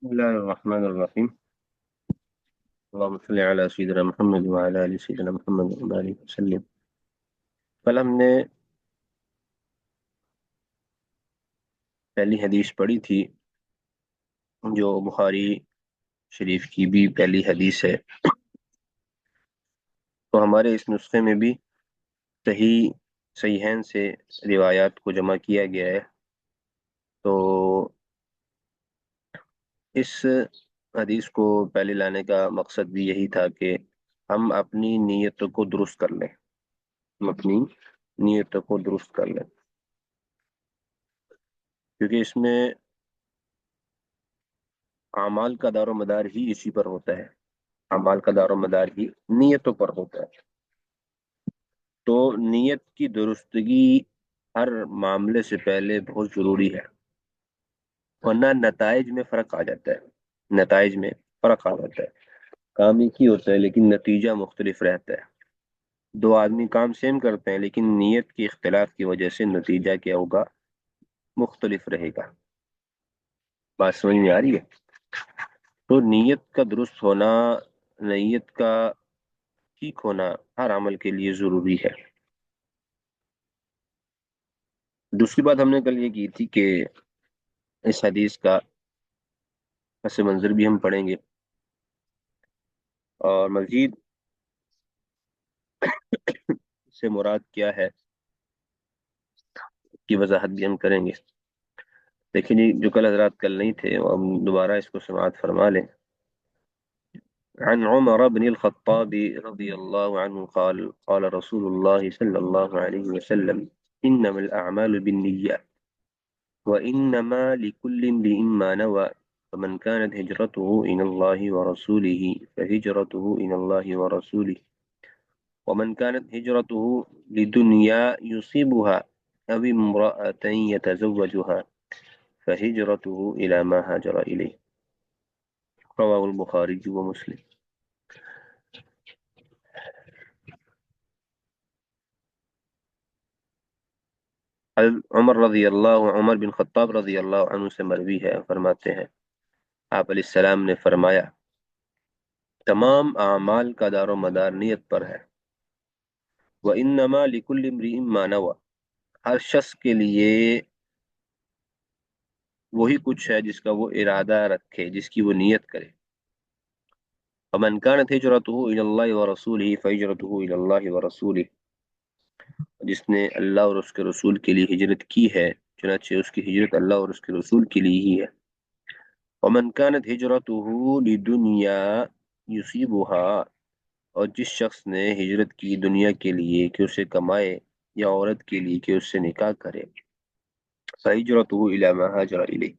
بسم الله الرحمن الرحيم. اللهم صل على سيدنا محمد وعلى آل سيدنا محمد وبارك وسلم. کل ہم نے پہلی حدیث پڑھی تھی جو بخاری شریف کی بھی پہلی حدیث ہے. تو ہمارے اس نسخے میں بھی صحیحین سے روایات کو جمع کیا گیا ہے. تو اس حدیث کو پہلے لانے کا مقصد بھی یہی تھا کہ ہم اپنی نیت کو درست کر لیں. ہم اپنی نیت کو درست کر لیں کیونکہ اس میں اعمال کا دار و مدار ہی اسی پر ہوتا ہے. اعمال کا دار و مدار ہی نیتوں پر ہوتا ہے. تو نیت کی درستگی ہر معاملے سے پہلے بہت ضروری ہے، ورنہ نتائج میں فرق آ جاتا ہے. نتائج میں فرق آ جاتا ہے. کام ایک ہی ہوتا ہے لیکن نتیجہ مختلف رہتا ہے. دو آدمی کام سیم کرتے ہیں لیکن نیت کے اختلاف کی وجہ سے نتیجہ کیا ہوگا؟ مختلف رہے گا. بات سمجھ میں آ رہی ہے؟ تو نیت کا درست ہونا، نیت کا ٹھیک ہونا ہر عمل کے لیے ضروری ہے. دوسری بات ہم نے کل یہ کی تھی کہ اس حدیث کا پس منظر بھی ہم پڑھیں گے اور مزید اس سے مراد کیا ہے کی وضاحت بھی ہم کریں گے. لیکن یہ جو کل حضرات کل نہیں تھے وہ ہم دوبارہ اس کو سماعت فرما لیں. عن عمر بن الخطاب رضي الله عنه قال قال رسول الله صلى الله عليه وسلم إنما الأعمال بالنيات وإنما لكل امرئ ما نوى فمن كانت هجرته إلى الله ورسوله فهجرته إلى الله ورسوله ومن كانت هجرته لدنيا يصيبها أو امرأة يتزوجها فهجرته إلى ما هاجر إليه. رواه البخاري ومسلم. عمر بن خطاب رضی اللہ عنہ سے مروی ہے، فرماتے ہیں آپ علیہ السلام نے فرمایا تمام اعمال کا دار و مدار نیت پر ہے. وَإِنَّمَا لِكُلِّ امْرِئٍ مَّا نَوَى، ہر شخص کے لیے وہی کچھ ہے جس کا وہ ارادہ رکھے، جس کی وہ نیت کرے. فَمَنْ كَانَتْ هِجْرَتُهُ إِلَى اللَّهِ وَرَسُولِهِ فَهِجْرَتُهُ إِلَى اللَّهِ وَرَسُولِهِ، جس نے اللہ اور اس کے رسول کے لیے ہجرت کی ہے چنانچہ اس کی ہجرت اللہ اور اس کے رسول کے لیے ہی ہے. وَمَنْ كَانَتْ هِجْرَتُهُ لِدُنْيَا يُصِيبُهَا، اور جس شخص نے ہجرت کی دنیا کے لیے کہ اسے کمائے یا عورت کے لیے کہ اس سے نکاح کرے، فَهِجْرَتُهُ إِلَى مَا هَاجَرَ إِلَيْهِ.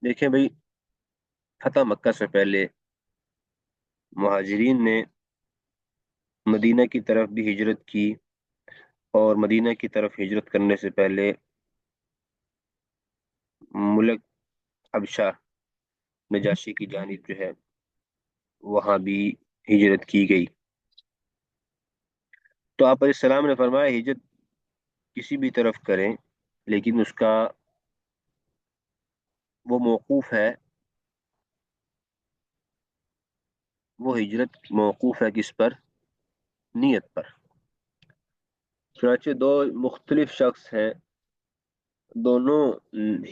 دیکھیں بھئی، فتح مکہ سے پہلے مہاجرین نے مدینہ کی طرف بھی ہجرت کی، اور مدینہ کی طرف ہجرت کرنے سے پہلے ملک حبشہ نجاشی کی جانب جو ہے وہاں بھی ہجرت کی گئی. تو آپ علیہ السلام نے فرمایا ہجرت کسی بھی طرف کریں لیکن اس کا وہ موقوف ہے، وہ ہجرت موقوف ہے کس پر؟ نیت پر. چنانچہ دو مختلف شخص ہیں، دونوں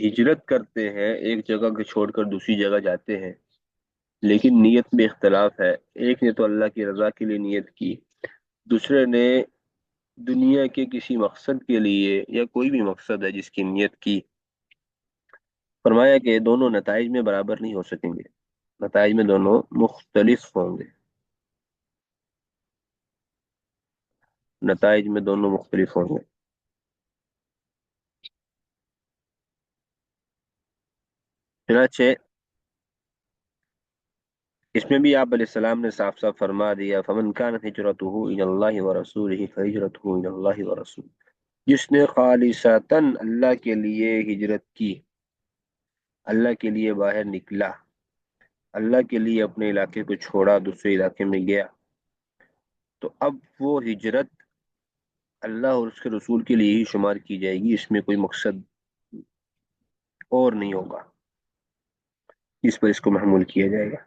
ہجرت کرتے ہیں، ایک جگہ کو چھوڑ کر دوسری جگہ جاتے ہیں لیکن نیت میں اختلاف ہے. ایک نے تو اللہ کی رضا کے لیے نیت کی، دوسرے نے دنیا کے کسی مقصد کے لیے یا کوئی بھی مقصد ہے جس کی نیت کی. فرمایا کہ دونوں نتائج میں برابر نہیں ہو سکیں گے، نتائج میں دونوں مختلف ہوں گے. نتائج میں دونوں مختلف ہوں گے. چنانچہ اس میں بھی آپ علیہ السلام نے صاف صاف فرما دیا فمن كانت هجرته الى الله ورسوله فهجرته الى الله ورسوله، جس نے خالصتاً اللہ کے لیے ہجرت کی، اللہ کے لیے باہر نکلا، اللہ کے لیے اپنے علاقے کو چھوڑا دوسرے علاقے میں گیا، تو اب وہ ہجرت اللہ اور اس کے رسول کے لیے ہی شمار کی جائے گی، اس میں کوئی مقصد اور نہیں ہوگا جس پر اس کو محمول کیا جائے گا۔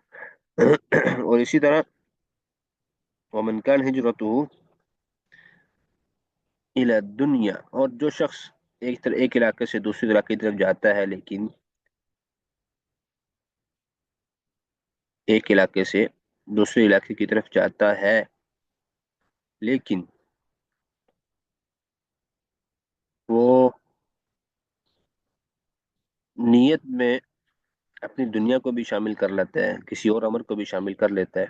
اور اسی طرح ومن کان ہجرتہ الی الدنیا، اور جو شخص ایک علاقے سے دوسرے علاقے کی طرف جاتا ہے، لیکن ایک علاقے سے دوسرے علاقے کی طرف جاتا ہے لیکن وہ نیت میں اپنی دنیا کو بھی شامل کر لیتا ہے، کسی اور امر کو بھی شامل کر لیتا ہے،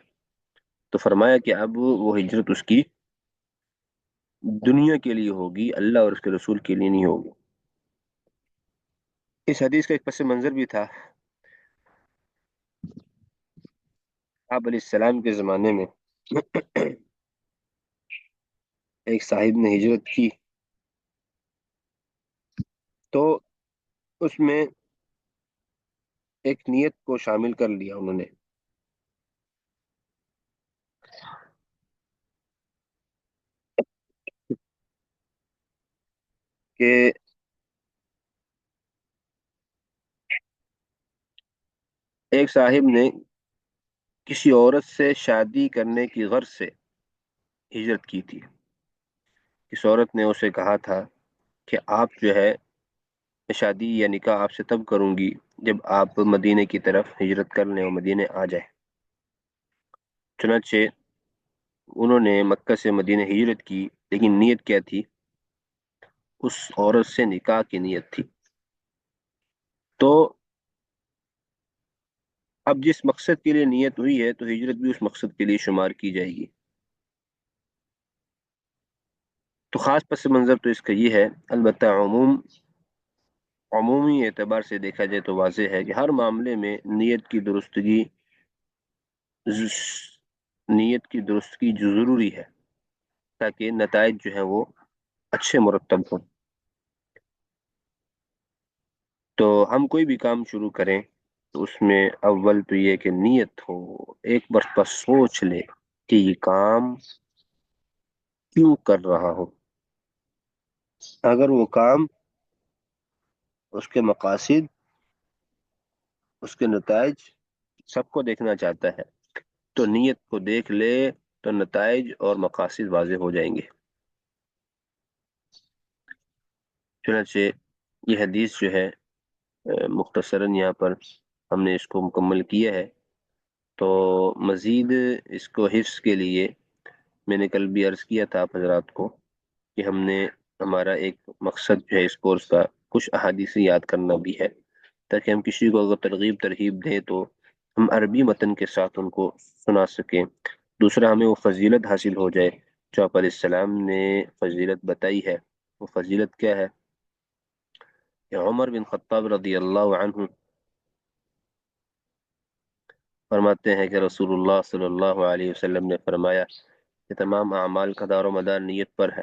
تو فرمایا کہ اب وہ ہجرت اس کی دنیا کے لیے ہوگی، اللہ اور اس کے رسول کے لیے نہیں ہوگی۔ اس حدیث کا ایک پس منظر بھی تھا۔ آپ علیہ السلام کے زمانے میں ایک صاحب نے ہجرت کی، تو اس میں ایک نیت کو شامل کر لیا انہوں نے کہ ایک صاحب نے کسی عورت سے شادی کرنے کی غرض سے ہجرت کی تھی۔ اس عورت نے اسے کہا تھا کہ آپ جو ہے، میں شادی یا نکاح آپ سے تب کروں گی جب آپ مدینے کی طرف ہجرت کر لیں اور مدینے آ جائیں۔ چنانچہ انہوں نے مکہ سے مدینے ہجرت کی، لیکن نیت کیا تھی؟ اس عورت سے نکاح کی نیت تھی۔ تو اب جس مقصد کے لیے نیت ہوئی ہے تو ہجرت بھی اس مقصد کے لیے شمار کی جائے گی۔ تو خاص پس منظر تو اس کا یہ ہے، البتہ عمومی اعتبار سے دیکھا جائے تو واضح ہے کہ ہر معاملے میں نیت کی درستگی جو ضروری ہے تاکہ نتائج جو ہیں وہ اچھے مرتب ہوں۔ تو ہم کوئی بھی کام شروع کریں تو اس میں اول تو یہ کہ نیت ہو، ایک مرتبہ سوچ لے کہ یہ کام کیوں کر رہا ہو۔ اگر وہ کام اس کے مقاصد، اس کے نتائج سب کو دیکھنا چاہتا ہے تو نیت کو دیکھ لے تو نتائج اور مقاصد واضح ہو جائیں گے۔ چنانچہ یہ حدیث جو ہے مختصراً یہاں پر ہم نے اس کو مکمل کیا ہے۔ تو مزید اس کو حفظ کے لیے میں نے کل بھی عرض کیا تھا آپ حضرات کو کہ ہمارا ایک مقصد جو ہے اس کورس کا کچھ احادیث یاد کرنا بھی ہے، تاکہ ہم کسی کو اگر ترغیب دیں تو ہم عربی متن کے ساتھ ان کو سنا سکیں۔ دوسرا، ہمیں وہ فضیلت حاصل ہو جائے جو آپ علیہ السلام نے فضیلت بتائی ہے۔ وہ فضیلت کیا ہے؟ کہ عمر بن خطاب رضی اللہ عنہ فرماتے ہیں کہ رسول اللہ صلی اللہ علیہ وسلم نے فرمایا کہ تمام اعمال کا دار و مدار نیت پر ہے،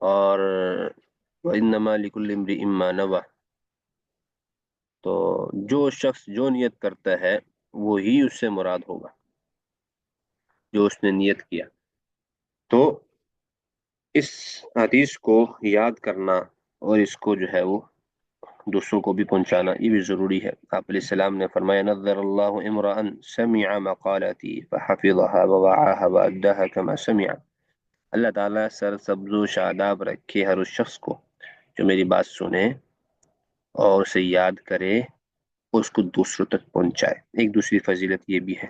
اور وَإِنَّمَا لِكُلِّ امْرِئٍ مَّا نَوَىٰ، تو جو شخص جو نیت کرتا ہے وہی اس سے مراد ہوگا جو اس نے نیت کیا۔ تو اس حدیث کو یاد کرنا اور اس کو جو ہے وہ دوسروں کو بھی پہنچانا یہ بھی ضروری ہے۔ آپ علیہ السلام نے فرمایا نظر اللہ امرأ سمع مقالتی فحفظها ووعاها وأداها كما سمع، اللہ تعالیٰ سر سبز و شاداب رکھے ہر اس شخص کو جو میری بات سنے اور اسے یاد کرے، اس کو دوسروں تک پہنچائے۔ ایک دوسری فضیلت یہ بھی ہے۔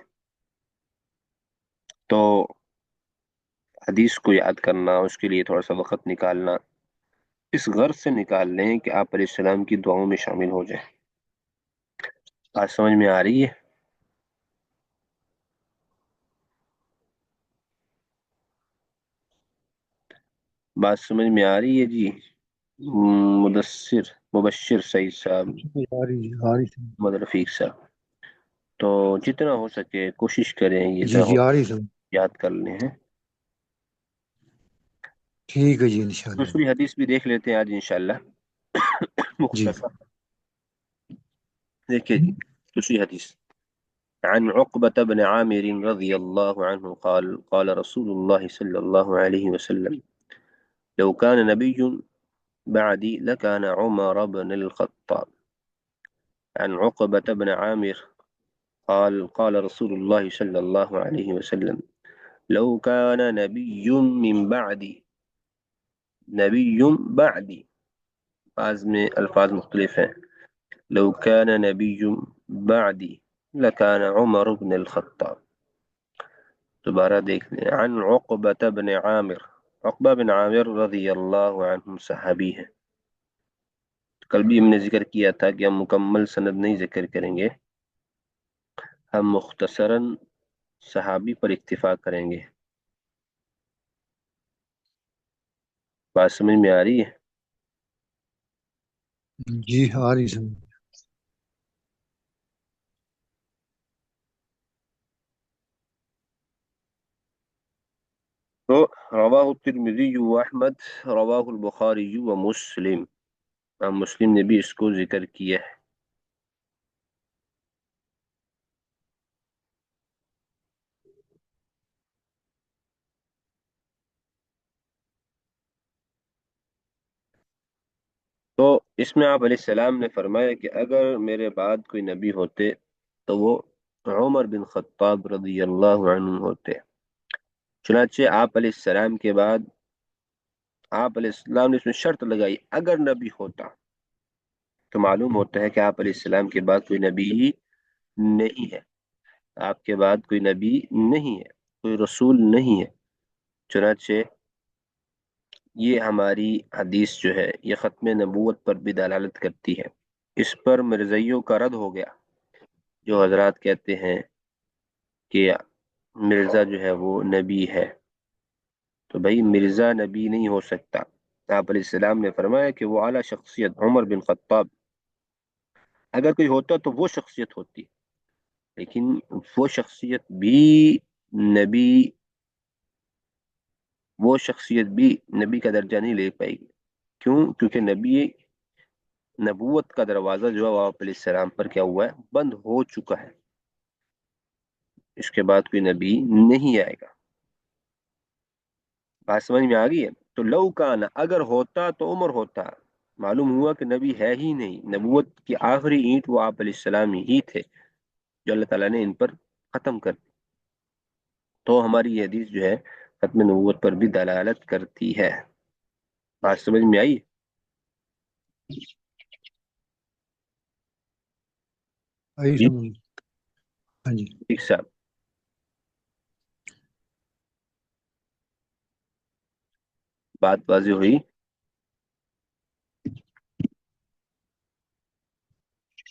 تو حدیث کو یاد کرنا، اس کے لیے تھوڑا سا وقت نکالنا، اس غرض سے نکال لیں کہ آپ علیہ السلام کی دعاؤں میں شامل ہو جائیں۔ بات سمجھ میں آ رہی ہے؟ بات سمجھ میں آ رہی ہے جی؟ مبشر سعید صاحب، آ رہی محمد رفیق صاحب، تو جتنا ہو سکے کوشش کریں جی جتنا ہو جی آ رہی سر، یاد کر لیں ہیں۔ ٹھیک ہے جی انشاءاللہ دوسری حدیث بھی دیکھ لیتے ہیں آج انشاءاللہ جی۔ مختصر۔ دیکھیں جی دوسری حدیث، عن عقبة بن عامر رضي الله عنه قال قال رسول الله صلى الله عليه وسلم لو كان نبي بعدي لكان عمر بن الخطاب. عن عقبة بن عامر قال قال رسول الله صلى الله عليه وسلم لو كان نبي من بعدي، نبي بعدي، بعض میں الفاظ مختلف ہیں. لو كان نبي بعدي لكان عمر بن الخطاب. دوبارہ دیکھ لیں. عن عقبة بن عامر، عقبہ بن عامر رضی اللہ عنہ صحابی ہے. کل بھی ہم نے ذکر کیا تھا کہ ہم مکمل سند نہیں ذکر کریں گے، ہم مختصراً صحابی پر اکتفا کریں گے. بات سمجھ میں آ رہی ہے؟ جی آ رہی سمجھ. تو رواہ الترمذی و احمد، رواہ البخاری و مسلم، مسلم نے بھی اس کو ذکر کیا ہے. تو اس میں آپ علیہ السلام نے فرمایا کہ اگر میرے بعد کوئی نبی ہوتے تو وہ عمر بن خطاب رضی اللہ عنہ ہوتے. چنانچہ آپ علیہ السلام کے بعد آپ علیہ السلام نے اس میں شرط لگائی اگر نبی ہوتا، تو معلوم ہوتا ہے کہ آپ علیہ السلام کے بعد کوئی نبی نہیں ہے، آپ کے بعد کوئی نبی نہیں ہے، کوئی رسول نہیں ہے. چنانچہ یہ ہماری حدیث جو ہے یہ ختم نبوت پر بھی دلالت کرتی ہے. اس پر مرزائیوں کا رد ہو گیا جو حضرات کہتے ہیں کہ مرزا جو ہے وہ نبی ہے. تو بھائی مرزا نبی نہیں ہو سکتا. آپ علیہ السلام نے فرمایا کہ وہ اعلیٰ شخصیت عمر بن خطاب اگر کوئی ہوتا تو وہ شخصیت ہوتی، لیکن وہ شخصیت بھی نبی وہ شخصیت بھی نبی کا درجہ نہیں لے پائے گی. کیوں؟ کیونکہ نبوت کا دروازہ جو ہے وہ آپ علیہ السلام پر کیا ہوا ہے؟ بند ہو چکا ہے. اس کے بعد کوئی نبی نہیں آئے گا. بات سمجھ میں آ گئی ہے؟ تو لو کان اگر ہوتا تو عمر ہوتا. معلوم ہوا کہ نبی ہے ہی نہیں، نبوت کی آخری اینٹ وہ آپ علیہ السلام ہی تھے جو اللہ تعالیٰ نے ان پر ختم کر دی. تو ہماری یہ حدیث جو ہے ختم نبوت پر بھی دلالت کرتی ہے. بات سمجھ میں آئی؟ آئی جی سمجھ. ہاں جی. ٹھیک صاحب. بات واضح ہوئی؟